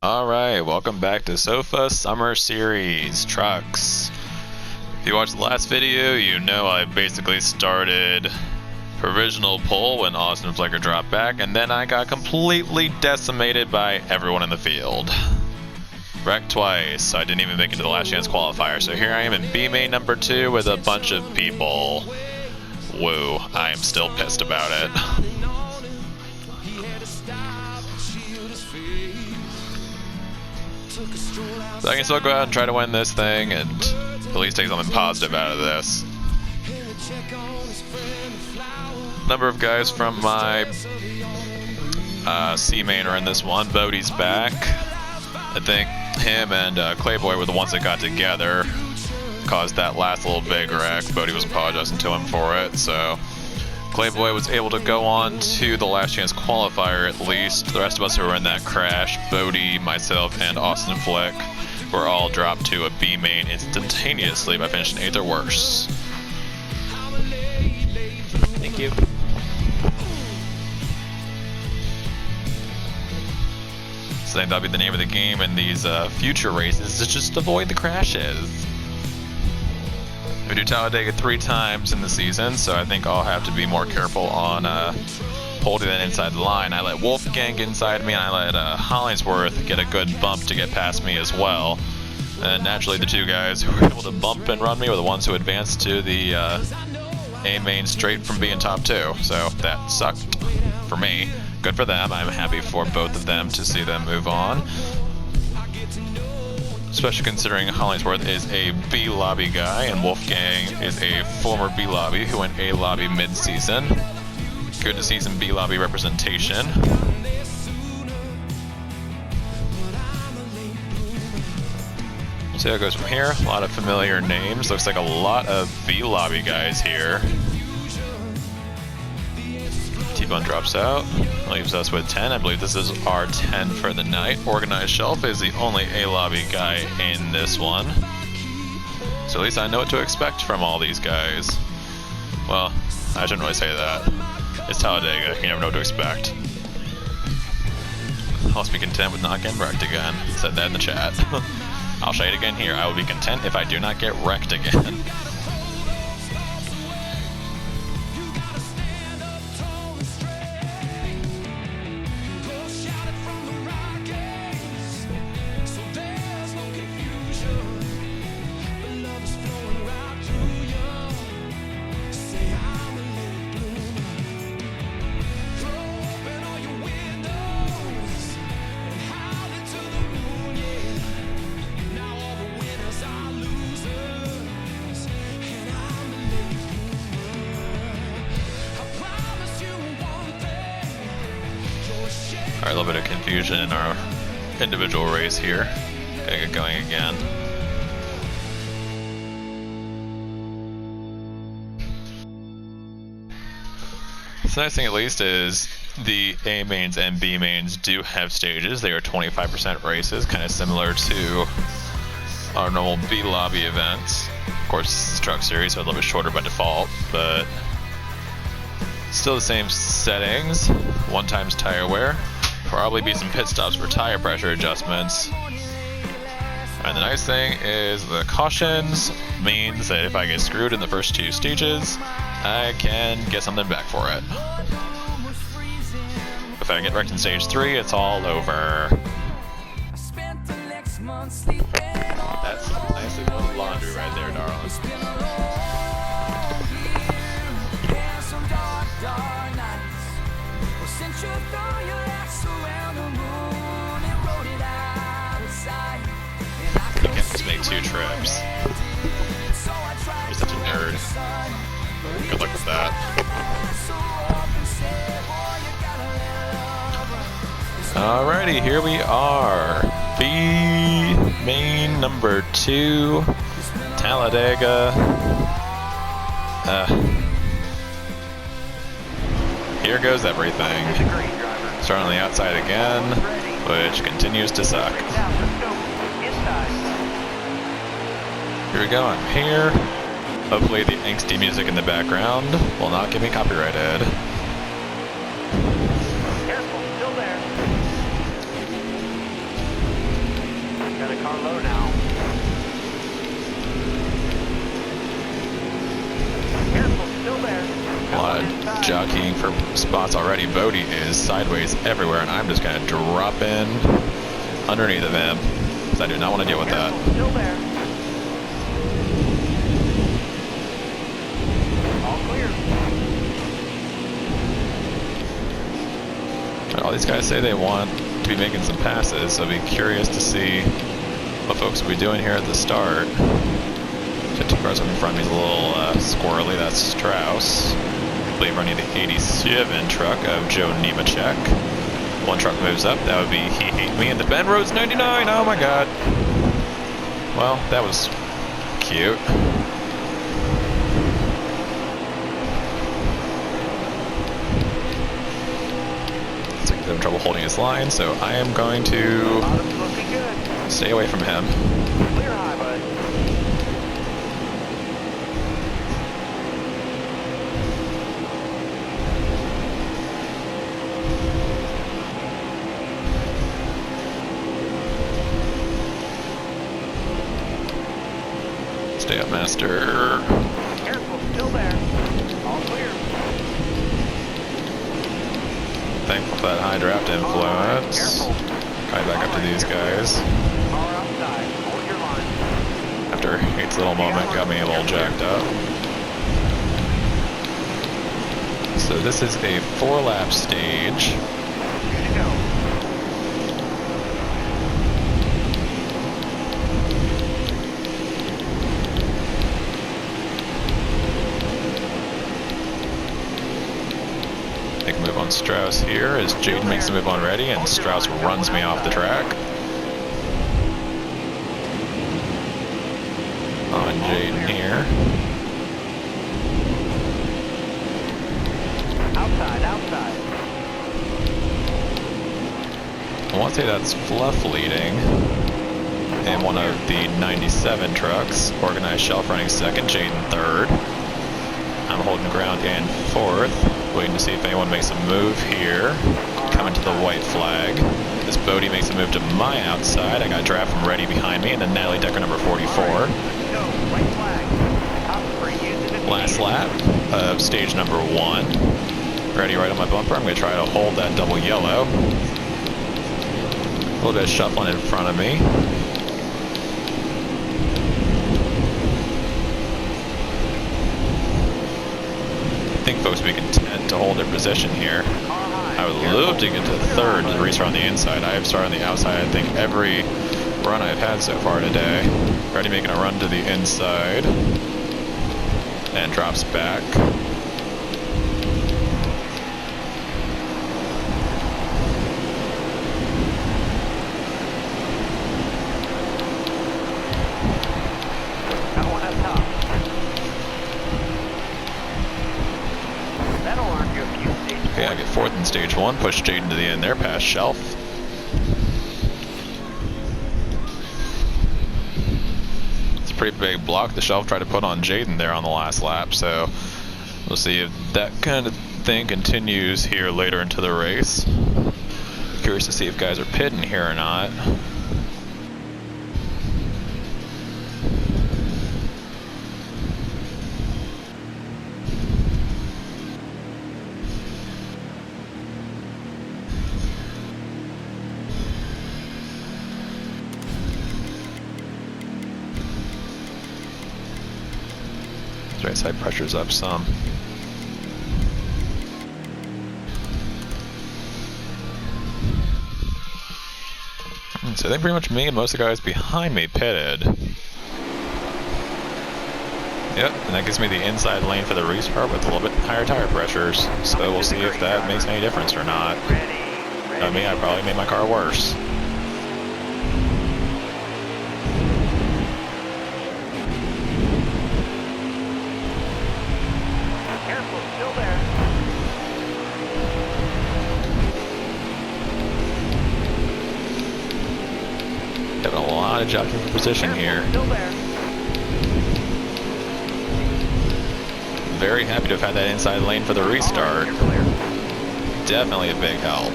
Alright, welcome back to Sofa Summer Series Trucks. If you watched the last video, you know I basically started provisional pole when Austin Flecker dropped back, and then I got completely decimated by everyone in the field. Wrecked twice, so I didn't even make it to the last chance qualifier. So here I am in B main number 2 with a bunch of people. Woo, I am still pissed about it. So I can still go out and try to win this thing and at least take something positive out of this. Number of guys from my C main are in this one. Bodie's back. I think him and Clayboy were the ones that got together, caused that last little big wreck. Bodie was apologizing to him for it, so Clayboy was able to go on to the last chance qualifier at least. The rest of us who were in that crash, Bodie, myself, and Austin Flick, were all dropped to a B main instantaneously by finishing 8th or worse. Thank you. So I think that'll be the name of the game in these future races, is just avoid the crashes. We do Talladega 3 times in the season, so I think I'll have to be more careful on holding that inside the line. I let Wolfgang get inside me, and I let Hollingsworth get a good bump to get past me as well. And naturally the two guys who were able to bump and run me were the ones who advanced to the A main straight from being top 2, so that sucked for me. Good for them. I'm happy for both of them to see them move on. Especially considering Hollingsworth is a B lobby guy and Wolfgang is a former B lobby who went A lobby mid-season. Good to see some B lobby representation. See how it goes from here. A lot of familiar names. Looks like a lot of B lobby guys here. T-Bun drops out, leaves us with 10. I believe this is our 10 for the night. Organized Shelf is the only A-lobby guy in this one. So at least I know what to expect from all these guys. Well, I shouldn't really say that. It's Talladega, you never know what to expect. I'll be content with not getting wrecked again. Said that in the chat. I'll say it again here. I will be content if I do not get wrecked again. Alright, a little bit of confusion in our individual race here. Gotta get going again. The nice thing at least is the A mains and B mains do have stages. They are 25% races, kind of similar to our normal B lobby events. Of course, this is Truck Series, so a little bit shorter by default, but still the same settings. 1 times tire wear. Probably be some pit stops for tire pressure adjustments. And the nice thing is the cautions means that if I get screwed in the first 2 stages, I can get something back for it. If I get wrecked in stage 3, it's all over. That's nicely done laundry right there, darling. You can't just make 2 trips. You're such a nerd. Good luck with that. Alrighty, here we are. B main number 2, Talladega. Here goes everything. Starting on the outside again, which continues to suck. Here we go, I'm here. Hopefully the angsty music in the background will not get me copyrighted. Careful, still there. down low now. Careful, still there. A lot of jockeying for spots already. Bodie is sideways everywhere, and I'm just going to drop in underneath of him because I do not want to deal with that. Still there. All clear. All these guys say they want to be making some passes, so I'll be curious to see what folks will be doing here at the start. So 2 cars up in front of me is a little squirrely. That's Strauss. I believe running the 87 truck of Joe Nemechek. 1 truck moves up. That would be He Hate Me in the Bend Roads 99. Oh my god. Well, that was cute. Looks like he's having trouble holding his line, so I am going to stay away from him. Clear high, bud. Stay up, Master. Careful, still there. All clear. Thankful for that high draft influence. Right back up to these guys. Car outside. Hold your line. After Hate's little moment got me a little jacked up. So this is a 4-lap stage. Good to go. Make a move on Strauss here as Jaden makes a move on Reddy, and Strauss runs me off the track. On Jaden here. Outside. I want to say that's Fluff leading. And one of the 97 trucks. Organized Shelf running second, Jaden third. I'm holding ground in fourth. Waiting to see if anyone makes a move here. Coming to the white flag. This Bodie makes a move to my outside. I got a draft from Reddy behind me, and then Natalie Decker number 44. Last lap of stage number 1. Reddy right on my bumper. I'm going to try to hold that double yellow. A little bit of shuffling in front of me. I think folks will be content to hold their position here. I would love to get to third to race around the inside. I have started on the outside, I think, every run I've had so far today. Already making a run to the inside. And drops back. Okay, I get fourth in stage 1, push Jaden to the end there, past Shelf. It's a pretty big block the Shelf tried to put on Jaden there on the last lap, so we'll see if that kind of thing continues here later into the race. Curious to see if guys are pitting here or not. Right side pressure's up some. So I think pretty much me and most of the guys behind me pitted. Yep, and that gives me the inside lane for the restart with a little bit higher tire pressures. So we'll see if that makes any difference or not. I mean, I probably made my car worse. Having a lot of jockeying for position here. Very happy to have had that inside lane for the restart. Definitely a big help.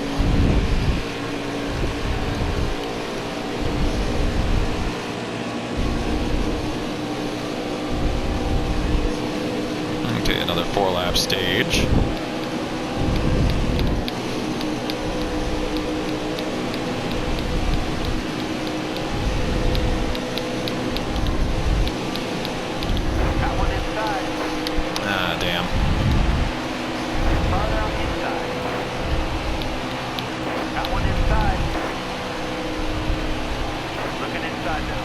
lap stage. Got one inside. Ah, damn. Farther on the inside. Got one inside. Looking inside now.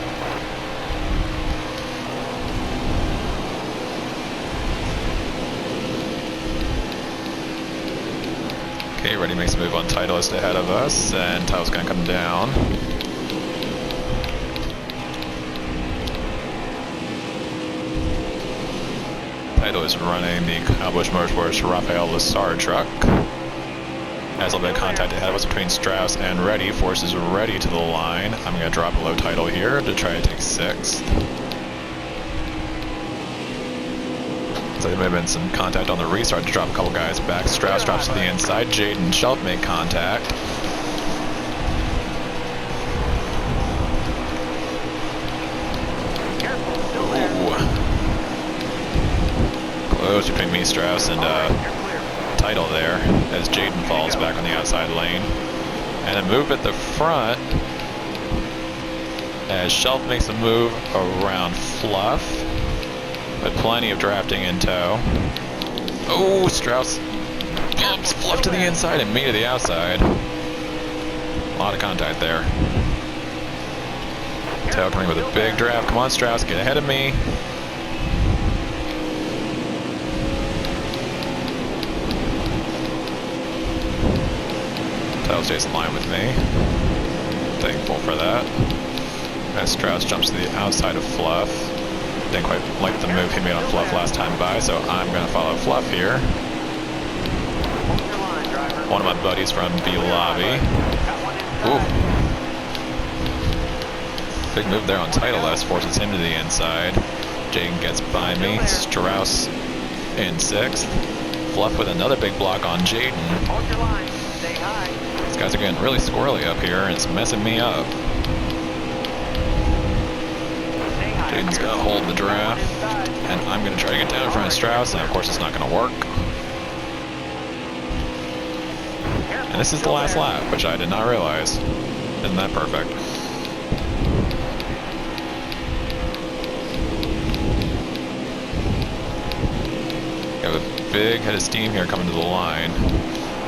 Okay, Ready makes a move on Titleist ahead of us, and Title's gonna come down. Title is running the Kyle Busch Motorsports Rafael Lessard truck. Has a little bit of contact ahead of us between Strauss and Ready, forces Ready to the line. I'm gonna drop a low Title here to try to take 6th. So there may have been some contact on the restart to drop a couple guys back. Strauss drops to the inside. Jade and Shelf make contact. Careful, still there. Ooh. Close between me, Strauss, and All right, you're clear. Title there as Jaden falls back on the outside lane. And a move at the front as Shelf makes a move around Fluff. But plenty of drafting in tow. Oh, Strauss bumps Fluff to the inside and me to the outside. A lot of contact there. Tow coming with a big draft. Come on, Strauss, get ahead of me. Tow's stays in line with me. Thankful for that. As Strauss jumps to the outside of Fluff. Didn't quite like the move he made on Fluff last time by, so I'm going to follow Fluff here. Hold your line, driver. One of my buddies from B Lobby. Got one Ooh. inside. Big move there on Titleist, forces him to the inside. Jaden gets by me. Strauss in 6th. Fluff with another big block on Jaden. Hold your line. Stay high. These guys are getting really squirrely up here, and it's messing me up. Stay high. Jaden's going to hold the draft, and I'm going to try to get down in front of Strauss, and of course it's not going to work. And this is the last lap, which I did not realize. Isn't that perfect? Got a big head of steam here coming to the line.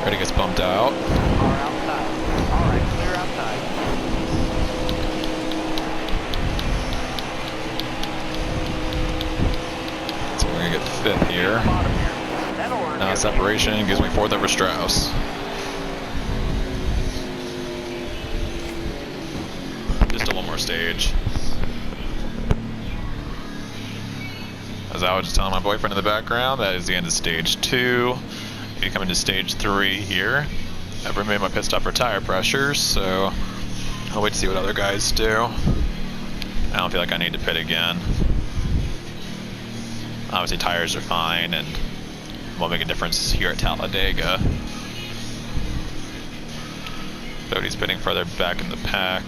Ready gets bumped out. Car outside. All right, clear outside. So we're going to get 5th here. Bottom here. That'll earn Now you. separation gives me 4th over Strauss. Just a one more stage. As I was just telling my boyfriend in the background, that is the end of stage 2. We come into stage 3 here. I've removed my pit stop for tire pressure, so I'll wait to see what other guys do. I don't feel like I need to pit again. Obviously tires are fine and won't make a difference here at Talladega. Cody's pitting further back in the pack.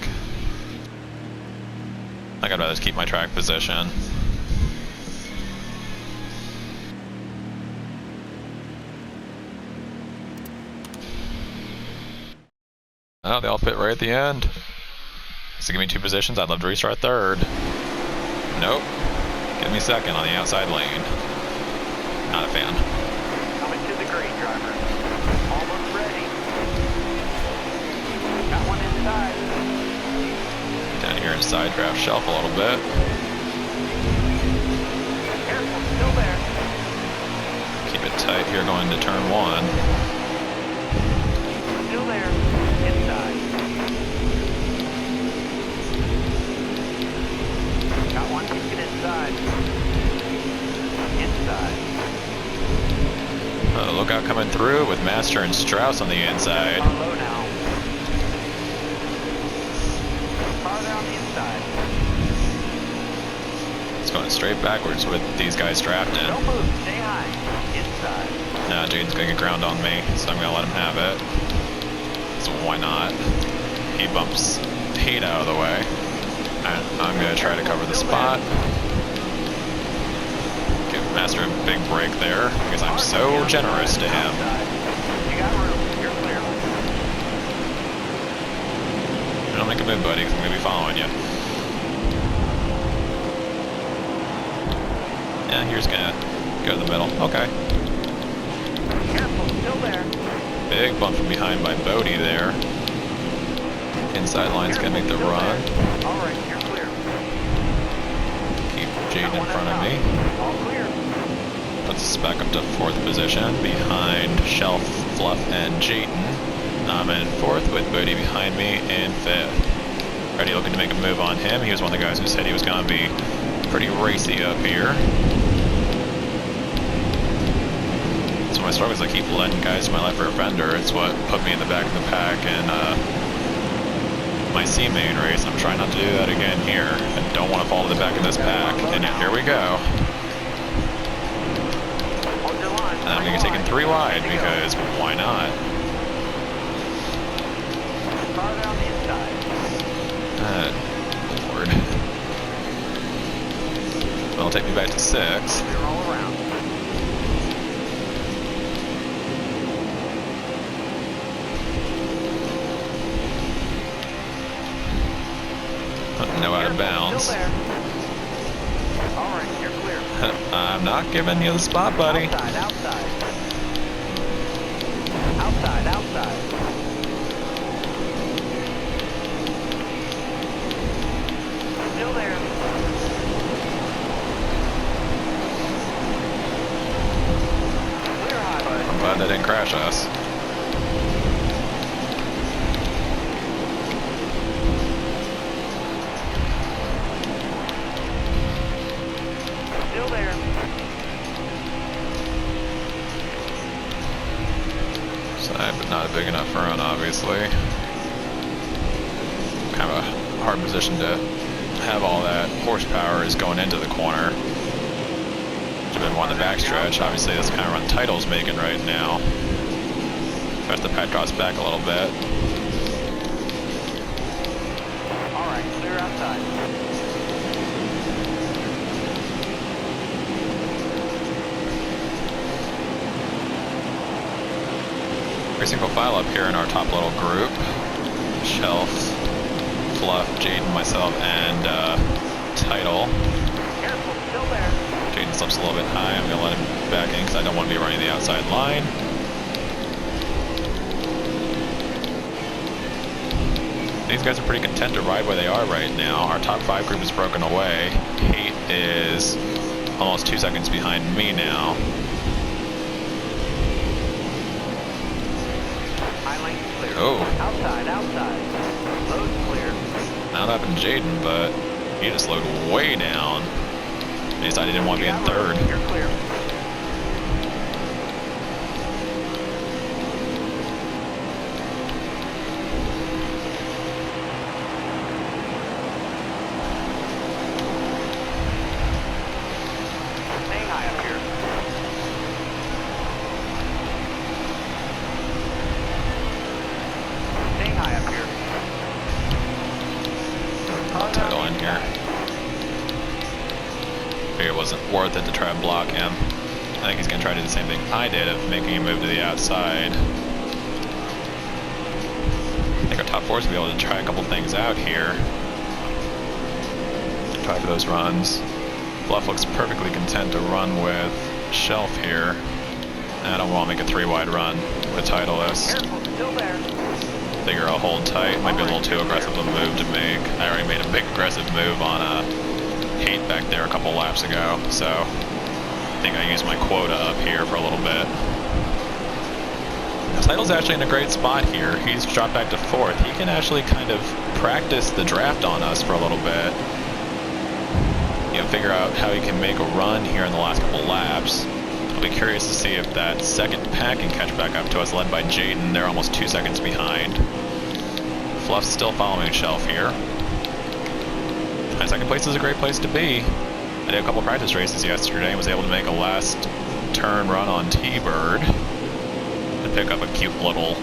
I think I'd rather just keep my track position. Oh, they all pit right at the end. So give me 2 positions. I'd love to restart 3rd. Nope. Give me 2nd on the outside lane. Not a fan. Coming to the green, driver. Almost ready. Got one inside. Down here inside draft Shelf a little bit. Careful, still there. Keep it tight here going to turn 1. Still there. Inside. Got one ticket inside. Inside. Lookout coming through with Master and Strauss on the inside. On low now. Farther on the inside. It's going straight backwards with these guys drafting. Don't move. Stay high. Inside. Now Jaden's going to get ground on me, so I'm going to let him have it. So why not? He bumps Pete out of the way. And I'm going to try to cover the spot. Give Master of big break there because I'm so generous to him. You got room. You're clear. Don't make a move, buddy, because I'm going to be following you. Yeah, here's going to go to the middle. Okay. Careful, still there. Big bump from behind by Bodie there. Inside line's going to make the run. All right, you're clear. Keep Jaden in front of me. All clear. Puts us back up to 4th position behind Shelf, Fluff, and Jayden. I'm in 4th with Bodie behind me in 5th. Already looking to make a move on him. He was one of the guys who said he was going to be pretty racy up here. So my struggle is I keep letting guys to my left rear fender. It's what put me in the back of the pack in my C main race. I'm trying not to do that again here. I don't want to fall to the back of this pack. And here we go. And I'm going to get taken 3 wide because why not? Farther on the inside. Lord. That'll take me back to 6th. Clear all around. No out of bounds. Still there. All right, you're clear. I'm not giving you the spot, buddy. Outside, outside. Outside, outside. Still there. Clear high, bud. I'm glad that didn't crash us. Still there. Side, but not a big enough run, obviously. Kind of a hard position to have all that horsepower is going into the corner. I've been wanting the backstretch. Obviously, that's the kind of run Title's making right now. As the pack drops back a little bit. All right, clear outside. Every single file up here in our top little group. Shelf, Fluff, Jaden, myself, and Title. Careful, still there. Jaden slips a little bit high. I'm going to let him back in because I don't want to be running the outside line. These guys are pretty content to ride where they are right now. Our top 5 group is broken away. Hate is almost 2 seconds behind me now. High lane clear. Oh. Outside, outside. Load's clear. Now that happened to Jaden, but he just slowed way down. He decided he didn't want to be in 3rd. You're clear. Staying high up here. Staying high up here. I'll Title in here. Figured it wasn't worth it to try and block him. I think he's going to try to do the same thing I did of making him move to the outside. I think our top 4 is going to be able to try a couple things out here. Try for those runs. Bluff looks perfectly content to run with Shelf here. I don't want to make a 3 wide run with Titleist. Careful, still there. Figure I'll hold tight. Might be a little too aggressive a move to make. I already made a big aggressive move on Hate back there a couple laps ago, so I think I used my quota up here for a little bit. Title's actually in a great spot here. He's dropped back to 4th. He can actually kind of practice the draft on us for a little bit. You know, figure out how he can make a run here in the last couple laps. I'll be curious to see if that second pack can catch back up to us, led by Jaden. They're almost 2 seconds behind. Fluff's still following Shelf here. And 2nd place is a great place to be. I did a couple practice races yesterday and was able to make a last turn run on T-Bird to pick up a cute little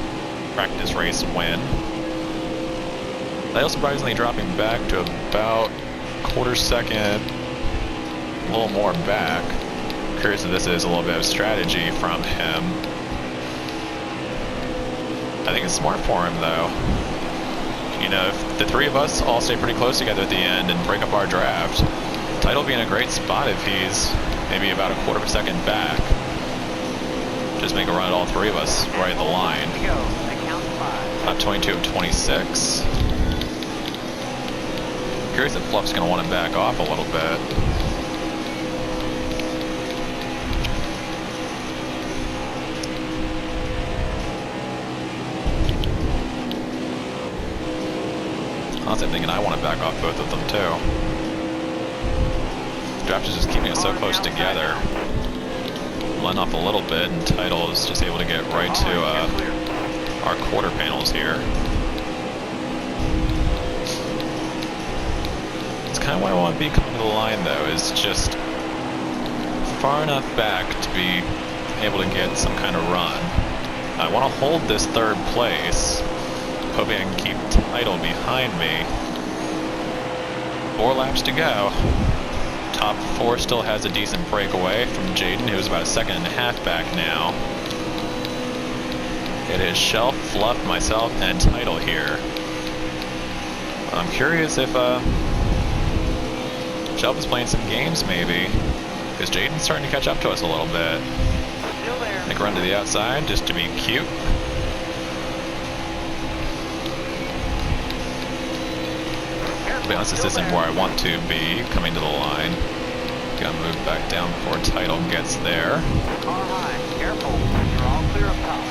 practice race win. They surprisingly dropping back to about quarter second, a little more back curious if this is a little bit of strategy from him. I think it's smart for him though. You know, if the three of us all stay pretty close together at the end and break up our draft, Title will be in a great spot if he's maybe about a quarter of a second back. Just make a run at all three of us right at the line. Top 22 of 26. Curious if Fluff's going to want to back off a little bit. Honestly, I'm thinking I want to back off both of them too. Draft is just keeping us so close together. Letting off a little bit, and Title is just able to get right to our quarter panels here. It's kind of where I want to be coming to the line though, is just far enough back to be able to get some kind of run. I want to hold this third place, hoping I can keep Title behind me. 4 laps to go. Top 4 still has a decent breakaway from Jaden, who's about a second and a half back now. It is Shelf, Fluff, myself, and Title here. I'm curious if Shelf is playing some games maybe, because Jaden's starting to catch up to us a little bit. Make a run to the outside just to be cute. To be honest, this isn't where I want to be coming to the line. Gotta move back down before Title gets there. Car high, careful. You're all clear up top.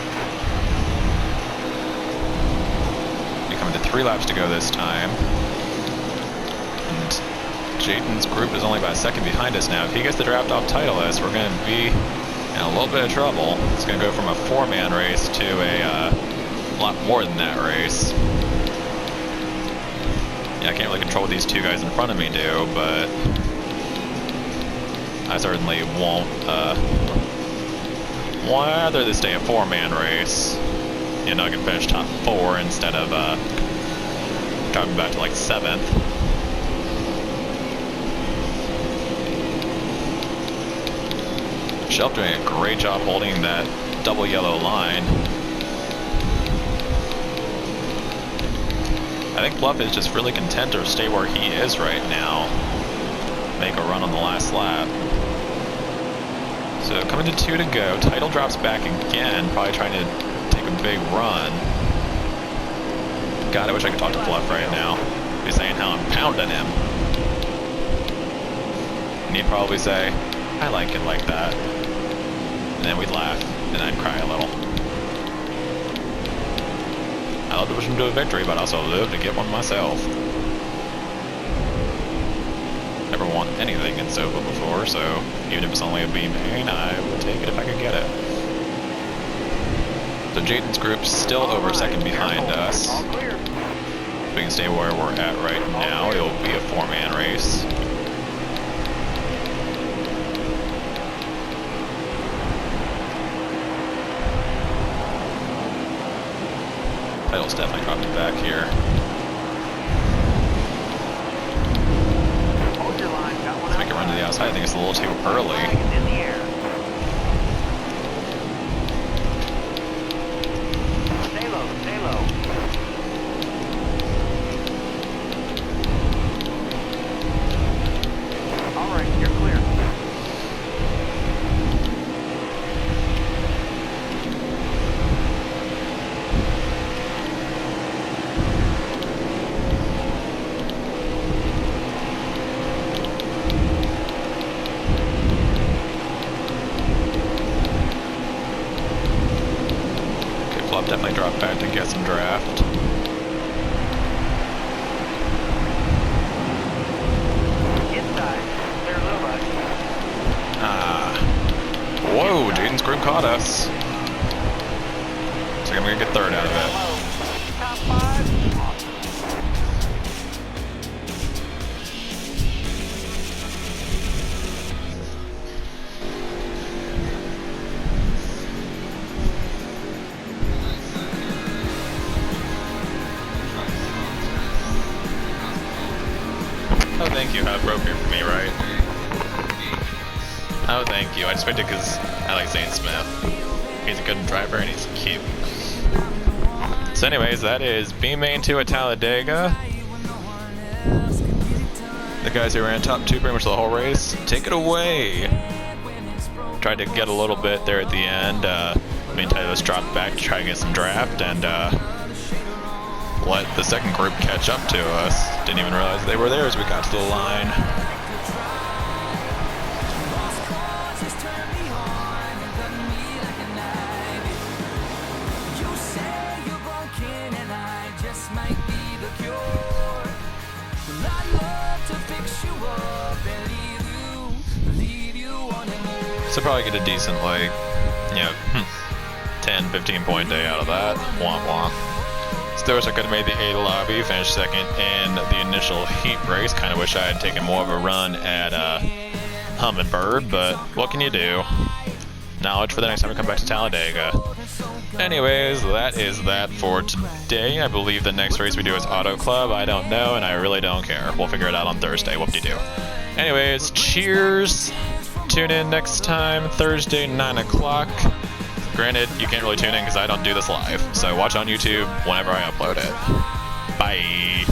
We're coming to 3 laps to go this time. And Jaden's group is only about a second behind us now. If he gets the draft off Titleist, we're gonna be in a little bit of trouble. It's gonna go from a 4-man race to a lot more than that race. Yeah, I can't really control what these 2 guys in front of me do, but I certainly won't, rather this stay a 4-man race. You know, I can finish top 4 instead of, dropping back to like 7th. Shelf doing a great job holding that double yellow line. I think Fluff is just really content to stay where he is right now. Make a run on the last lap. So coming to 2 to go. Title drops back again, probably trying to take a big run. God, I wish I could talk to Fluff right now. He's saying how I'm pounding him. And he'd probably say, I like it like that. And then we'd laugh, and I'd cry a little. I love to push him to a victory, but I also live to get one myself. Never won anything in Sova before, so even if it's only a B main, I would take it if I could get it. So Jaden's group's still over a second behind us. If we can stay where we're at right now, it'll be a 4-man race. Title's definitely dropping back here. Let's make a run to the outside. I think it's a little too early. In the air. Stay low, stay low. All right, you're clear. Definitely drop back to get some draft. Inside. Clear a little bit. Whoa, Jaden's group caught us. So I'm gonna get 3rd out of it. Top 5. Awesome. Oh, thank you. Have rope here for me, right? Oh, thank you. I just picked it because I like Zane Smith. He's a good driver and he's cute. So anyways, that is B-Main 2 at Talladega. The guys who ran top 2 pretty much the whole race. Take it away. Tried to get a little bit there at the end. Me and Tyler's dropped back to try to get some draft and let the second group catch up to us. Didn't even realize they were there as we got to the line. So probably get a decent, like, 10, 15 point day out of that. Womp womp. So I could have made the A lobby, finished second in the initial heat race. Kind of wish I had taken more of a run at Hummingbird, but what can you do? Knowledge for the next time we come back to Talladega. Anyways, that is that for today. I believe the next race we do is Auto Club. I don't know, and I really don't care. We'll figure it out on Thursday. Whoop-de-doo. Anyways, cheers. Tune in next time, Thursday, 9 o'clock. Granted, you can't really tune in because I don't do this live. So watch on YouTube whenever I upload it. Bye.